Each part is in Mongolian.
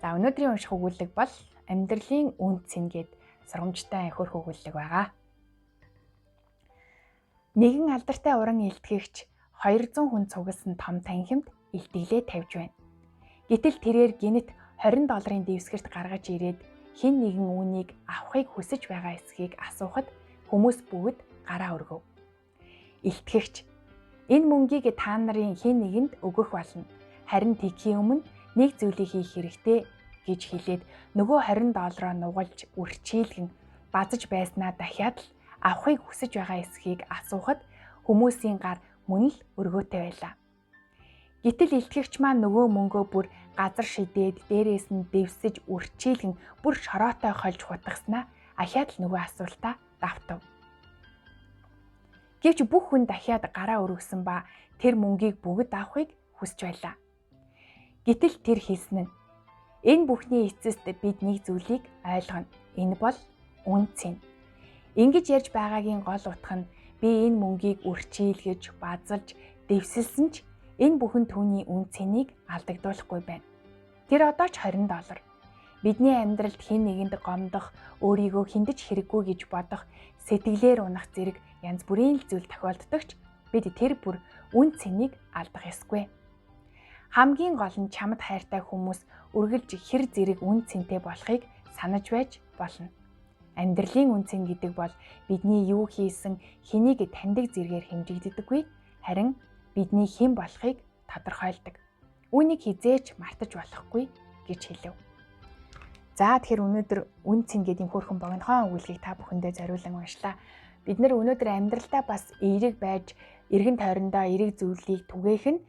За өнөөдрийн унших өгүүллэг бол амьдралын үн цэн гээд сургамжтай хөрх өгүүллэг байгаа. Нэгэн алдартай уран илтгэгч 200 хүн цугласан том танхимд илтгэлээ тавьж байна. Гэтэл тэрээр гинэт $20 дэвсгэрт гаргаж ирээд хэн нэгэн үүнийг авахыг хүсэж байгаа эсхийг асуухад хүмүүс бүгд гараа өргөв. Илтгэгч энэ мөнгийг та нарын хэн нэгэнд өгөх болно. Харин тэгхийн өмнө нэг зүйлийг хийх хэрэгтэй гэж хэлээд нөгөө $20 нугалж үрчийлгэн базаж байснаа дахиад л авахыг хүсэж байгаа эсхийг асуухад хүмүүсийн гар мөн л өргөөтэй байлаа. Гэтэл илтгэгч маань нөгөө мөнгөө бүр газар шидээд дээрээс нь дэвсэж үрчийлгэн бүр шороотой хольж хутгаснаа ахиад л нөгөө асуултаа давтав. Гэвч бүх хүн дахиад гараа өргөсөн ба тэр мөнгийг бүгд авахыг хүсэж байлаа. Гэтэл тэр хэлсэн нь энэ бүхний эцэст бид нэг зүйлийг ойлгоно. Энэ бол үн цэн. Ингэж ярьж байгаагийн гол утга нь би энэ мөнгийг үрчийлгэж, базалж, дэвсэлсэн ч энэ бүхэн түүний үн цэнийг алдагдуулахгүй байна. Тэр одоо ч $20. Бидний амьдралд хэн нэгэнд гомдох, өөрийгөө хиндэж хэрэггүй гэж бодох, сэтгэлээр унах зэрэг янз бүрийн зүйл тохиолддогч бид тэр бүр үн цэнийг алдах ёсгүй. Хамгийн гол нь чамд хайртай хүмүүс үргэлж хэр зэрэг үн цэнтэй болохыг санаж байж болно. Амьдралын үн цэн гэдэг бол бидний юу хийсэн, хэнийг таньдаг зэргээр хэмжигдэхгүй, харин бидний хэн болохыг тодорхойлдог. Үүнийг хизээч мартаж болохгүй гэж хэлв. За тэгэхээр өнөөдөр үн цэн гэдэг хөөрхөн богинохон өгүүлгийг та бүхэндээ зориулан уншлаа. Бид нэр өнөөдөр амьдралдаа бас эерэг байж, эргэн тойрондоо эерэг зүйлийг түгээх нь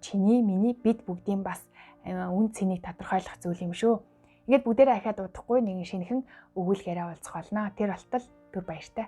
чиний, миний, бид бүгдийн бас үн цэнийг тодорхойлох зүйл юм шүү. Ингээд бүгдээрээ ахаад удахгүй нэгэн шинэхэн өгүүлгээрээ уулзах болно. Тэр болтол түр баяртай.